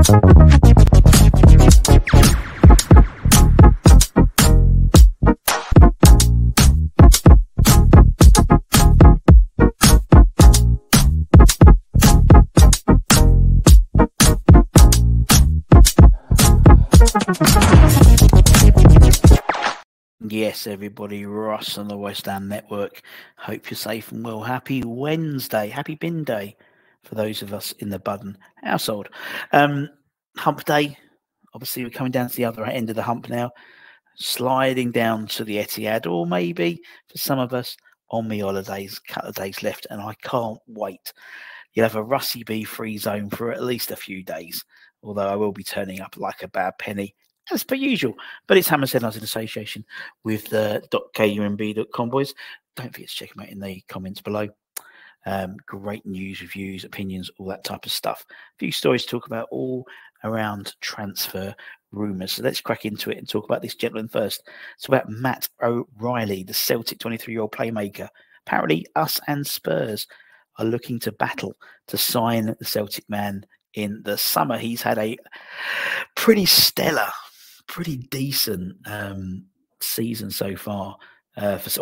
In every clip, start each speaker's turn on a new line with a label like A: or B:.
A: Yes, everybody, Ross on the West Ham Network. Hope you're safe and well. Happy Wednesday, happy bin day for those of us in the Budden household. Hump day, obviously we're coming down to the other end of the hump now, sliding down to the Etihad, or maybe for some of us on the holidays, a couple of days left, and I can't wait. You'll have a Russie B free zone for at least a few days, although I will be turning up like a bad penny, as per usual. But it's Hammersmith in association with the .kumb.com, boys. Don't forget to check them out in the comments below. Great news, reviews, opinions, all that type of stuff. A few stories to talk about all around transfer rumours. So let's crack into it and talk about this gentleman first. It's about Matt OReilly, the Celtic 23-year-old playmaker. Apparently, us and Spurs are looking to battle to sign the Celtic man in the summer. He's had a pretty stellar, pretty decent season so far. Has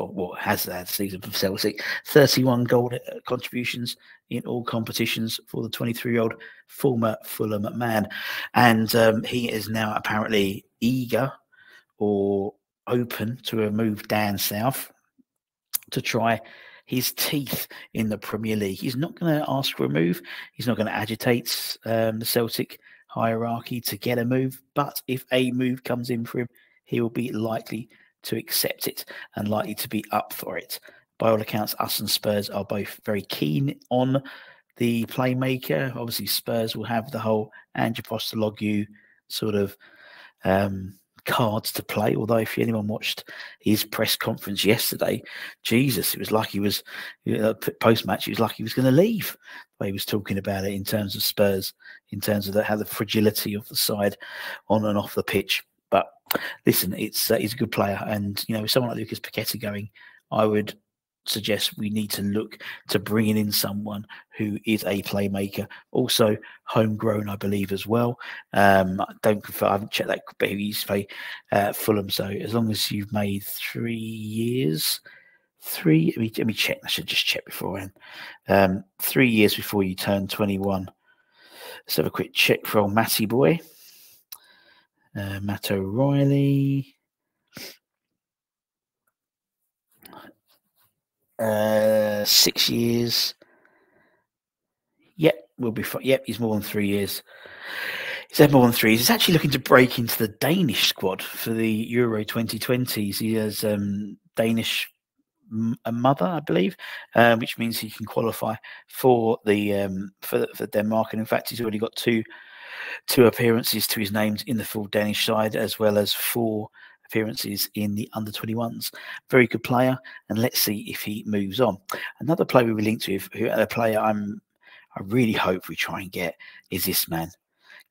A: had a season for Celtic. 31 goal contributions in all competitions for the 23-year-old former Fulham man. And he is now apparently eager or open to a move down south to try his teeth in the Premier League. He's not going to ask for a move. He's not going to agitate the Celtic hierarchy to get a move. But if a move comes in for him, he will be likely to accept it and likely to be up for it. By all accounts, us and Spurs are both very keen on the playmaker. Obviously, Spurs will have the whole Ange Postecoglou sort of cards to play. Although if anyone watched his press conference yesterday, Jesus, it was like he was post-match. It was like he was going to leave. The way he was talking about it in terms of Spurs, in terms of how the fragility of the side on and off the pitch. But listen, he's a good player, and with someone like Lucas Paqueta going, I would suggest we need to look to bringing in someone who is a playmaker, also homegrown, I believe, as well. I haven't checked that, but he used to play Fulham. So as long as you've made 3 years, let me check. I should just check beforehand. 3 years before you turn 21. Let's have a quick check for old Matty boy. Matt OReilly. 6 years. Yep, we'll be fine. Yep, he's more than 3 years. He's had more than 3 years. He's actually looking to break into the Danish squad for the Euro 2020s. He has Danish a mother, I believe, which means he can qualify for the for Denmark. And in fact, he's already got two appearances to his names in the full Danish side, as well as 4 appearances in the under-21s. Very good player, and let's see if he moves on. Another player we were linked with, a player I really hope we try and get, is this man,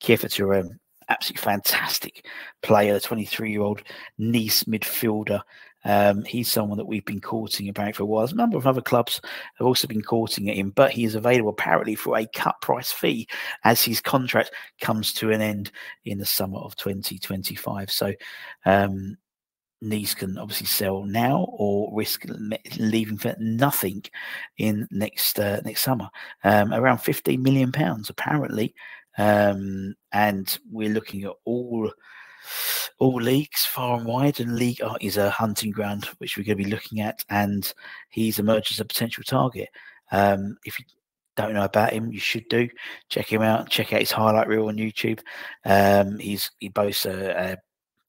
A: Thuram. Absolutely fantastic player, 23-year-old Nice midfielder. He's someone that we've been courting apparently for a while. A number of other clubs have also been courting at him, but he is available apparently for a cut price fee as his contract comes to an end in the summer of 2025. So Nice can obviously sell now or risk leaving for nothing in next summer. Around £15 million apparently. And we're looking at all leagues far and wide, and League is a hunting ground which we're going to be looking at, and he's emerged as a potential target. If you don't know about him, you should do. Check him out. Check out his highlight reel on YouTube. He boasts a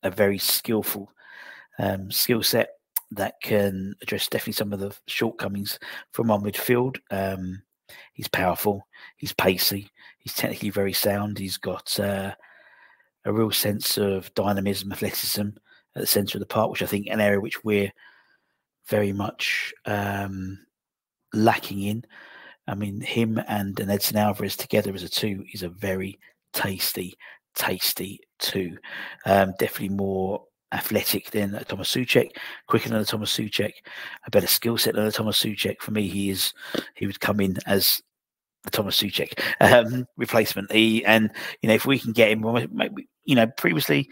A: very skillful skill set that can address definitely some of the shortcomings from our midfield. He's powerful. He's pacey. He's technically very sound. He's got a real sense of dynamism, athleticism at the centre of the park, which I think an area which we're very much lacking in. I mean, him and Edson Alvarez together as a two is a very tasty two. Definitely more athletic than Thomas Souček, quicker than Thomas Souček, a better skill set than Thomas Souček. For me, he would come in as the Thomas Suchek replacement. If we can get him, maybe, previously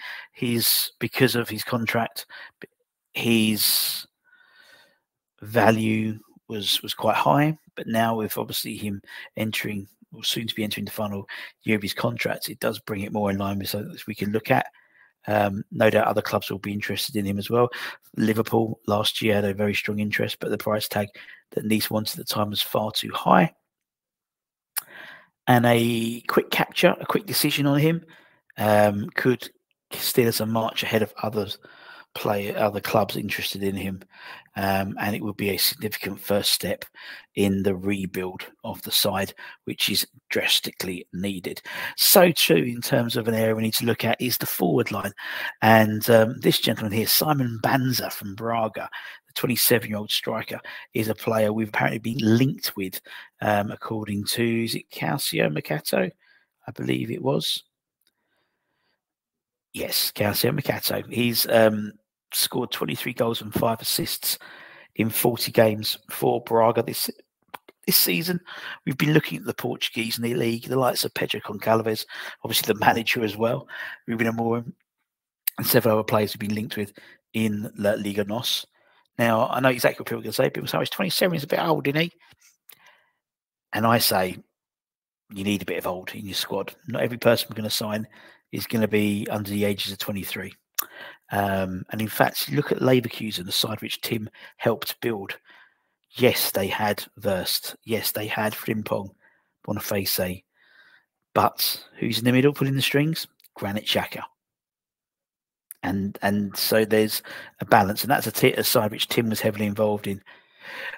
A: because of his contract, his value was quite high, but now with obviously him entering, or soon to be entering, the final year of his contract, it does bring it more in line with something that we can look at. No doubt other clubs will be interested in him as well. Liverpool last year had a very strong interest, but the price tag that Nice wanted at the time was far too high. And a quick capture, a quick decision on him could steer us a march ahead of other clubs interested in him, and it would be a significant first step in the rebuild of the side, which is drastically needed. So too, in terms of an area we need to look at, is the forward line. And this gentleman here, Simon Banza from Braga, the 27-year-old striker, is a player we've apparently been linked with, according to, is it Calcio Mercato? I believe it was. Yes, Calcio Mercato. He's scored 23 goals and 5 assists in 40 games for Braga this season. We've been looking at the Portuguese in the league, the likes of Pedro Goncalves, obviously the manager as well, Ruben Amorim, and several other players we've been linked with in La Liga NOS. Now, I know exactly what people are going to say. People say he's 27, he's a bit old, isn't he? And I say, you need a bit of old in your squad. Not every person we're going to sign is going to be under the ages of 23. And in fact, look at Leverkusen, the side which Tim helped build. Yes, they had Verst. Yes, they had Frimpong, Boniface. But who's in the middle pulling the strings? Granit Xhaka. And so there's a balance. And that's a side which Tim was heavily involved in.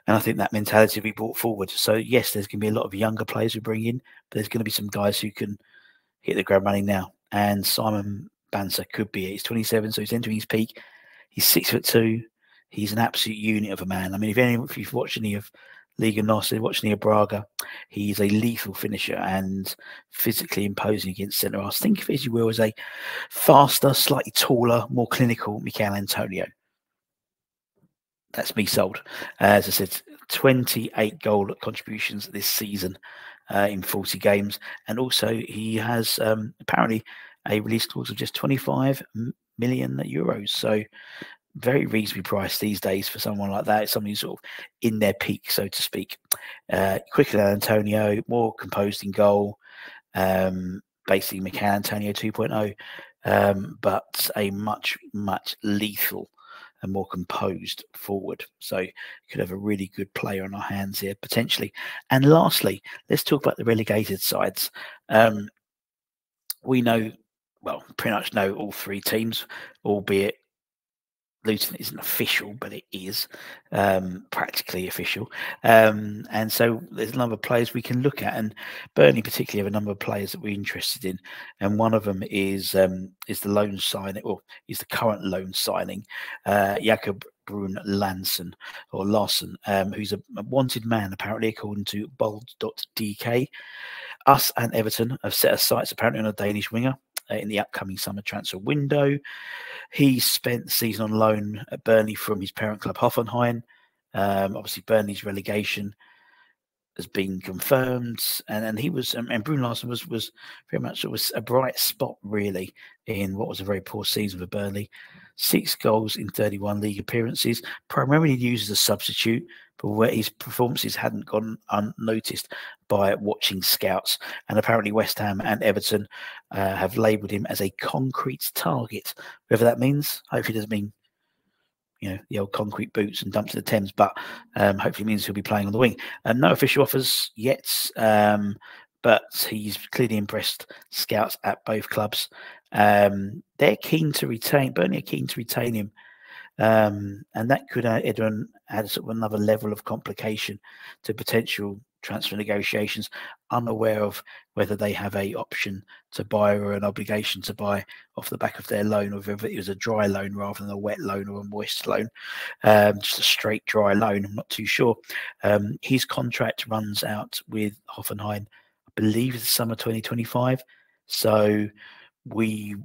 A: And I think that mentality will be brought forward. So, yes, there's going to be a lot of younger players we bring in, but there's going to be some guys who can hit the ground running now. And Simon Banza could be it. He's 27, so he's entering his peak. He's 6'2". He's an absolute unit of a man. I mean, if you've watched any of Liga NOS, watched any of Braga, he's a lethal finisher and physically imposing against centre halves. Think of it, as you will, as a faster, slightly taller, more clinical Michail Antonio. That's me sold. As I said, 28 goal contributions this season in 40 games. And also he has apparently a release clause of just 25 million euros. So very reasonably priced these days for someone like that. It's someone who's sort of in their peak, so to speak. Quicker than Antonio, more composed in goal. Basically Michail Antonio 2.0, but a much, much lethal and more composed forward. So you could have a really good player on our hands here, potentially. And lastly, let's talk about the relegated sides. We know, well, pretty much know all three teams, albeit Luton isn't official, but it is practically official. And so there's a number of players we can look at, and Burnley particularly have a number of players that we're interested in. And one of them is the loan signing, or is the current loan signing, Jakob Brun Larsen, who's a wanted man, apparently, according to bold.dk. Us and Everton have set our sights apparently on a Danish winger in the upcoming summer transfer window. He spent the season on loan at Burnley from his parent club Hoffenheim. Obviously, Burnley's relegation has been confirmed, and he was, and Brun Larsen was very much, it was a bright spot really in what was a very poor season for Burnley. 6 goals in 31 league appearances, primarily used as a substitute, but where his performances hadn't gone unnoticed by watching scouts. And apparently West Ham and Everton have labelled him as a concrete target, whatever that means. Hopefully it doesn't mean, the old concrete boots and dumps to the Thames, but hopefully means he'll be playing on the wing. No official offers yet, but he's clearly impressed scouts at both clubs. They're keen to retain, Burnley are keen to retain him, and that could add sort of another level of complication to potential transfer negotiations, unaware of whether they have a option to buy or an obligation to buy off the back of their loan, or whether it was a dry loan rather than a wet loan or a moist loan, just a straight dry loan. I'm not too sure. His contract runs out with Hoffenheim, I believe it's summer 2025. So we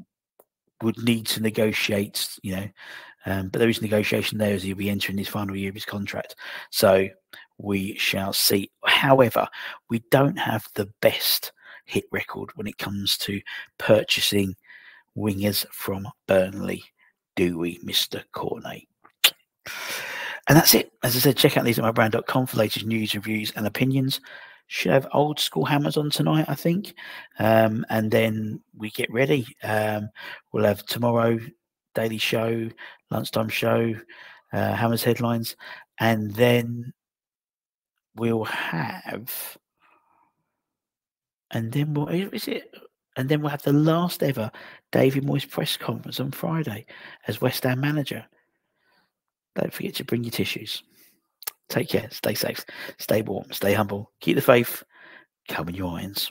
A: would need to negotiate, but there is negotiation there as he'll be entering his final year of his contract. So we shall see. However, we don't have the best hit record when it comes to purchasing wingers from Burnley, do we, Mr. Cornet? And that's it. As I said, check out theseatmybrand.com for latest news, reviews, and opinions. Should have Old School Hammers on tonight, I think. And then we get ready. We'll have tomorrow, daily show, lunchtime show, Hammers headlines. And then we'll have... And then we'll... Is it... And then we'll have the last ever David Moyes press conference on Friday as West Ham manager. Don't forget to bring your tissues. Take care. Stay safe. Stay warm. Stay humble. Keep the faith. Come in your irons.